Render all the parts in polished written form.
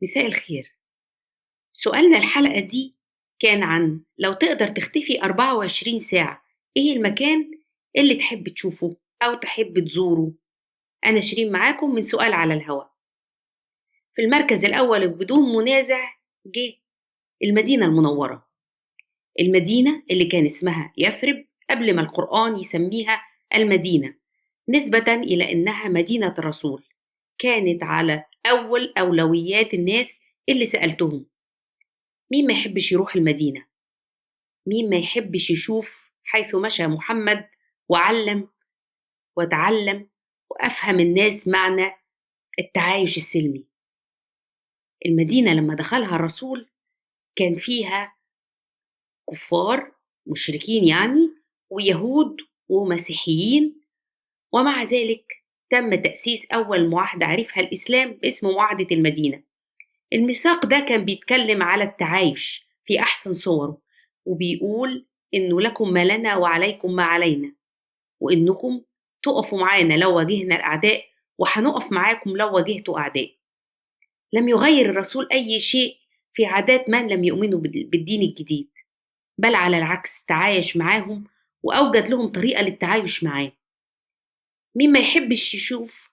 مساء الخير. سؤالنا الحلقة دي كان عن لو تقدر تختفي 24 ساعة، إيه المكان اللي تحب تشوفه أو تحب تزوره؟ أنا شيرين معاكم من سؤال على الهوا. في المركز الأول بدون منازع جه المدينة المنورة، المدينة اللي كان اسمها يثرب قبل ما القرآن يسميها المدينة، نسبة إلى إنها مدينة الرسول. كانت على أول أولويات الناس اللي سألتهم. مين ما يحبش يروح المدينة؟ مين ما يحبش يشوف حيث مشى محمد وعلم وتعلم وأفهم الناس معنى التعايش السلمي؟ المدينة لما دخلها الرسول كان فيها كفار مشركين يعني، ويهود ومسيحيين، ومع ذلك تم تأسيس أول معاهدة عرفها الإسلام باسم معاهدة المدينة. الميثاق ده كان بيتكلم على التعايش في أحسن صوره، وبيقول إنه لكم ما لنا وعليكم ما علينا، وإنكم تقفوا معانا لو واجهنا الأعداء، وهنقف معاكم لو واجهتوا أعداء. لم يغير الرسول أي شيء في عادات من لم يؤمنوا بالدين الجديد، بل على العكس تعايش معاهم وأوجد لهم طريقة للتعايش معاه. مين ما يحبش يشوف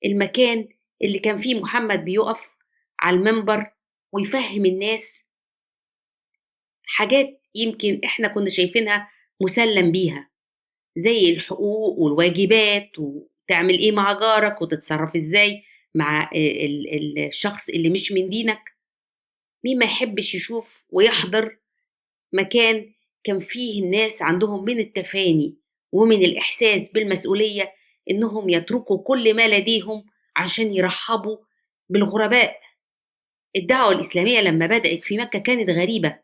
المكان اللي كان فيه محمد بيقف على المنبر ويفهم الناس حاجات يمكن إحنا كنا شايفينها مسلم بيها، زي الحقوق والواجبات، وتعمل إيه مع جارك، وتتصرف إزاي مع الشخص اللي مش من دينك. مين ما يحبش يشوف ويحضر مكان كان فيه الناس عندهم من التفاني ومن الإحساس بالمسؤولية إنهم يتركوا كل ما لديهم عشان يرحبوا بالغرباء. الدعوة الإسلامية لما بدأت في مكة كانت غريبة،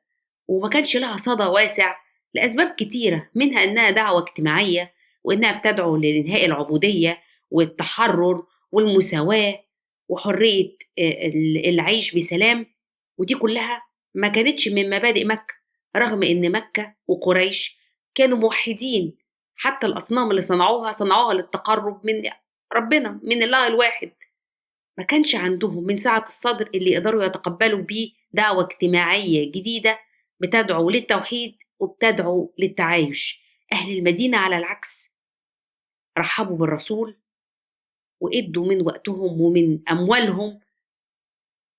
وما كانش لها صدى واسع لأسباب كتيرة، منها إنها دعوة اجتماعية، وإنها بتدعو لإنهاء العبودية والتحرر والمساواة وحرية العيش بسلام. ودي كلها ما كانتش من مبادئ مكة، رغم إن مكة وقريش كانوا موحدين. حتى الأصنام اللي صنعوها للتقرب من ربنا، من الله الواحد. ما كانش عندهم من سعة الصدر اللي يقدروا يتقبلوا بيه دعوة اجتماعية جديدة بتدعو للتوحيد وبتدعو للتعايش. أهل المدينة على العكس رحبوا بالرسول، وإدوا من وقتهم ومن أموالهم،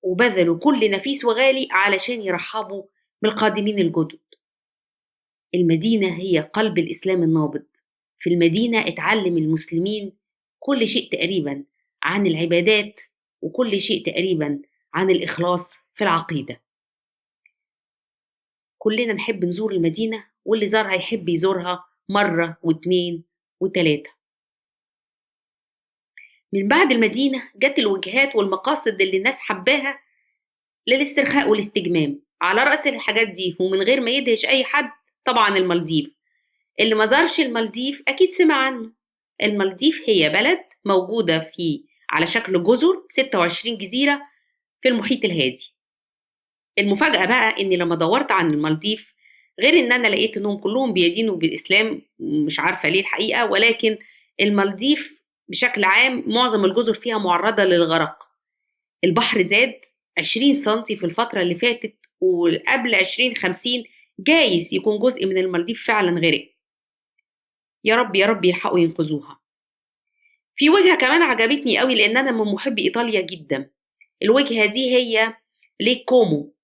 وبذلوا كل نفيس وغالي علشان يرحبوا بالقادمين الجدد. المدينة هي قلب الإسلام النابض. في المدينة اتعلم المسلمين كل شيء تقريبا عن العبادات، وكل شيء تقريبا عن الإخلاص في العقيدة. كلنا نحب نزور المدينة، واللي زارها يحب يزورها مرة واتنين وتلاتة. من بعد المدينة جت الوجهات والمقاصد اللي الناس حباها للاسترخاء والاستجمام. على رأس الحاجات دي ومن غير ما يدهش أي حد طبعا المالديف. اللي ما زارش المالديف أكيد سمع عنه. المالديف هي بلد موجودة على شكل جزر، 26 جزيرة في المحيط الهادي. المفاجأة بقى إني لما دورت عن المالديف، غير إن أنا لقيت إنهم كلهم بيدينوا بالإسلام، مش عارفة ليه الحقيقة، ولكن المالديف بشكل عام معظم الجزر فيها معرضة للغرق. البحر زاد 20 سنتي في الفترة اللي فاتت، وقبل 2050 جايز يكون جزء من المالديف فعلا غرق. يا رب يا رب يلحقوا ينقذوها. في وجهة كمان عجبتني قوي لأن أنا من محبي إيطاليا جدا. الوجهة دي هي ليك كومو.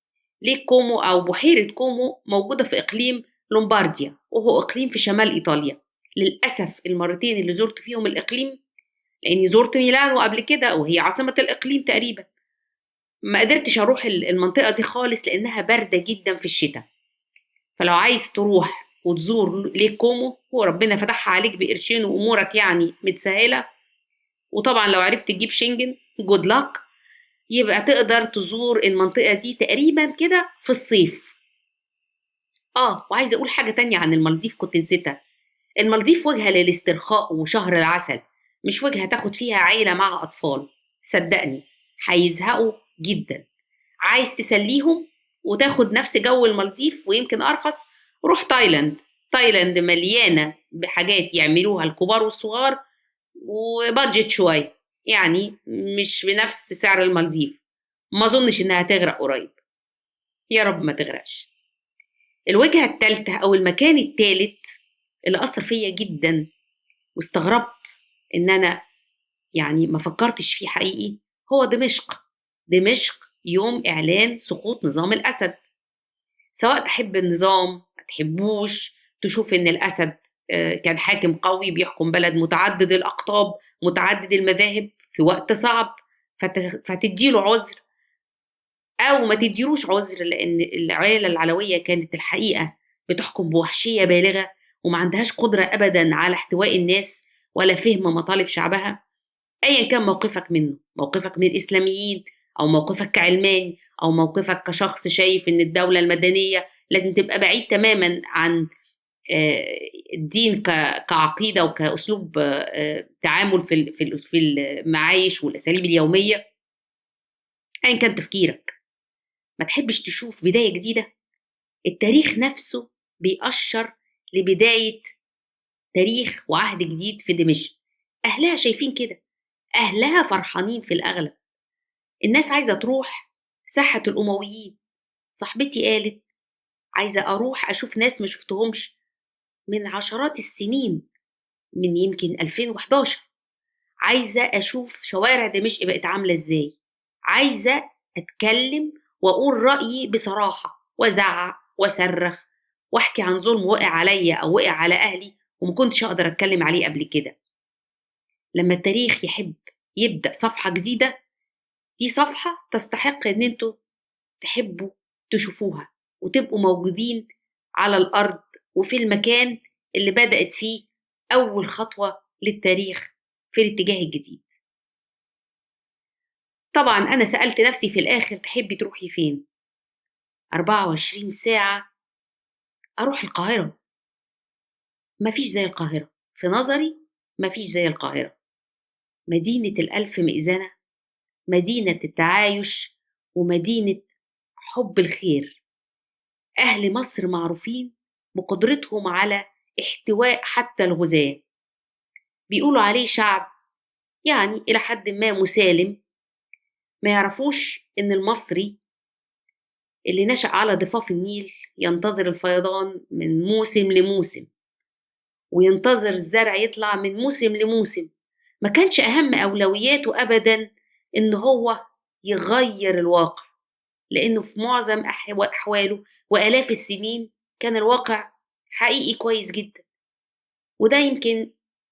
ليك كومو أو بحيرة كومو موجودة في إقليم لومبارديا، وهو إقليم في شمال إيطاليا. للأسف المرتين اللي زرت فيهم الإقليم، لأني زرت ميلانو قبل كده وهي عاصمة الإقليم تقريبا، ما قدرتش أروح المنطقة دي خالص لأنها باردة جدا في الشتاء. فلو عايز تروح وتزور ليك كومو وربنا فتحها عليك بقرشين وأمورك يعني متسهلة، وطبعا لو عرفت تجيب شنجن جود لاك، يبقى تقدر تزور المنطقة دي تقريبا كده في الصيف. وعايزة أقول حاجة تانية عن المالديف كنت نسيتها. المالديف وجهة للاسترخاء وشهر العسل، مش وجهة تاخد فيها عيلة مع أطفال. صدقني هيزهقوا جدا. عايز تسليهم وتاخد نفس جو المالديف ويمكن أرخص، روح تايلاند. تايلاند مليانة بحاجات يعملوها الكبار والصغار وبادجت شوية، يعني مش بنفس سعر المالديف. ما أظنش إنها تغرق قريب، يا رب ما تغرقش. الوجهة التالتة أو المكان التالت اللي أثر فيا جدا واستغربت إن أنا يعني ما فكرتش فيه حقيقي هو دمشق. دمشق يوم إعلان سقوط نظام الأسد، سواء تحب النظام ما تحبوش، تشوف إن الأسد كان حاكم قوي بيحكم بلد متعدد الأقطاب متعدد المذاهب في وقت صعب، فتديله عذر أو ما تديلوش عذر، لأن العائلة العلوية كانت الحقيقة بتحكم بوحشية بالغة وما عندهاش قدرة أبدا على احتواء الناس ولا فهم مطالب شعبها. أيا كان موقفك منه، موقفك من الإسلاميين أو موقفك كعلماني أو موقفك كشخص شايف إن الدولة المدنية لازم تبقى بعيد تماما عن الدين كعقيدة وكأسلوب تعامل في المعايش والأساليب اليومية. أيا كان تفكيرك، ما تحبش تشوف بداية جديدة؟ التاريخ نفسه بيأشر لبداية تاريخ وعهد جديد في دمشق. أهلها شايفين كده، أهلها فرحانين في الأغلب، الناس عايزة تروح ساحة الأمويين. صاحبتي قالت عايزة أروح أشوف ناس ما شفتهمش من عشرات السنين، من يمكن 2011. عايزة أشوف شوارع دمشق بقت عاملة إزاي، عايزة أتكلم وأقول رأيي بصراحة وأزعق وأصرخ وأحكي عن ظلم وقع عليا أو وقع على أهلي ومكنتش أقدر أتكلم عليه قبل كده. لما التاريخ يحب يبدأ صفحة جديدة، دي صفحة تستحق إن انتوا تحبوا تشوفوها وتبقوا موجودين على الأرض وفي المكان اللي بدأت فيه أول خطوة للتاريخ في الاتجاه الجديد. طبعا أنا سألت نفسي في الآخر تحبي تروحي فين؟ 24 ساعة أروح القاهرة. مفيش زي القاهرة في نظري، مفيش زي القاهرة. مدينة الألف مئذنة، مدينة التعايش ومدينة حب الخير. أهل مصر معروفين بقدرتهم على احتواء حتى الغزاة، بيقولوا عليه شعب يعني إلى حد ما مسالم. ما يعرفوش إن المصري اللي نشأ على ضفاف النيل ينتظر الفيضان من موسم لموسم، وينتظر الزرع يطلع من موسم لموسم. ما كانش أهم أولوياته أبدا إن هو يغير الواقع، لأنه في معظم أحواله وآلاف السنين كان الواقع حقيقي كويس جدا. وده يمكن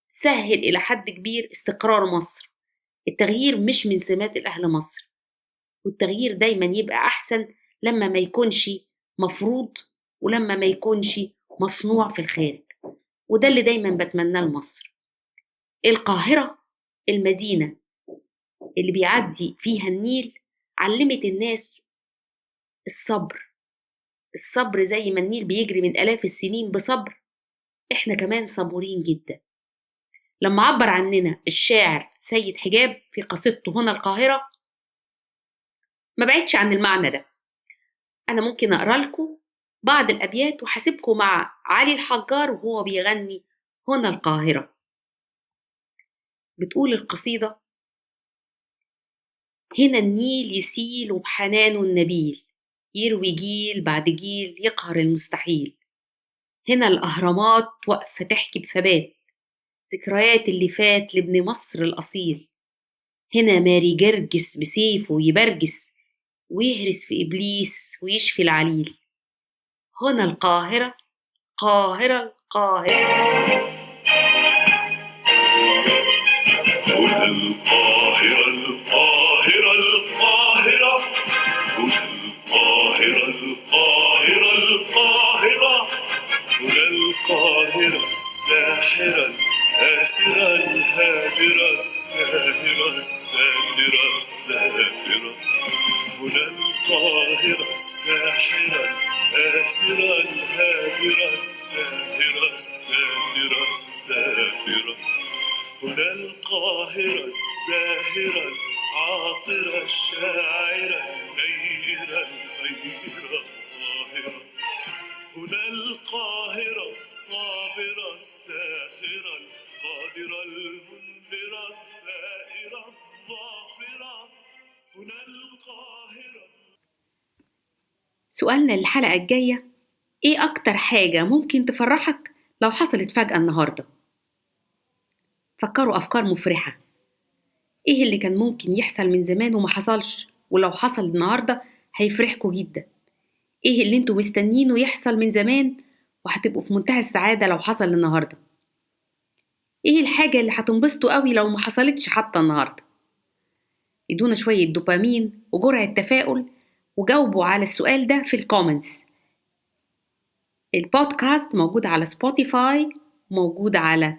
سهل إلى حد كبير استقرار مصر. التغيير مش من سمات الأهل مصر، والتغيير دايما يبقى أحسن لما ما يكونش مفروض ولما ما يكونش مصنوع في الخارج. وده اللي دايما بتمناه لمصر. القاهرة المدينة اللي بيعدي فيها النيل علمت الناس الصبر. الصبر زي ما النيل بيجري من آلاف السنين بصبر، احنا كمان صبورين جدا. لما عبر عننا الشاعر سيد حجاب في قصيدته هنا القاهرة، ما بعدش عن المعنى ده. أنا ممكن أقرأ لكم بعض الأبيات وحاسبكم مع علي الحجار وهو بيغني هنا القاهرة. بتقول القصيدة: هنا النيل يسيل وبحنانه النبيل، يروي جيل بعد جيل يقهر المستحيل. هنا الأهرامات واقفة تحكي بثبات ذكريات اللي فات لابن مصر الأصيل. هنا ماري جرجس بسيفه يبرجس ويهرس في إبليس ويشفي العليل. هنا القاهرة، قاهرة القاهرة. هنا القاهرة القاهرة القاهرة، هنا القاهرة القاهرة القاهرة، هنا القاهرة الساحرة الآسرة الهادرة الساهرة الساهرة السافرة. هنا القاهرة الساحرة الآسرة الهادرة الساهرة الساهرة السافرة. هنا القاهرة الزاهرة العاطرة الشاعرة النيرة الخيرة الطاهرة. هنا القاهرة الصابرة الساخرة القادرة المنذرة الثائرة الظافرة. هنا القاهرة. سؤالنا الحلقة الجاية: إيه أكتر حاجة ممكن تفرحك لو حصلت فجأة النهاردة؟ فكروا أفكار مفرحة. إيه اللي كان ممكن يحصل من زمان وما حصلش ولو حصل النهاردة هيفرحكوا جدا؟ إيه اللي انتوا مستنينه يحصل من زمان وهتبقوا في منتهى السعادة لو حصل النهاردة؟ إيه الحاجة اللي هتنبسطوا قوي لو ما حصلتش حتى النهاردة؟ ادونا شوية دوبامين وجرعة تفاؤل وجاوبوا على السؤال ده في الكومنتس. البودكاست موجود على سبوتيفاي، موجود على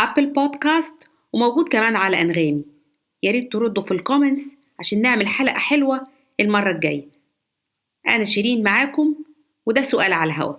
أبل بودكاست، وموجود كمان على أنغامي. ياريت تردوا في الكومنتس عشان نعمل حلقة حلوة المرة الجاية. أنا شيرين معاكم، وده سؤال على الهوا.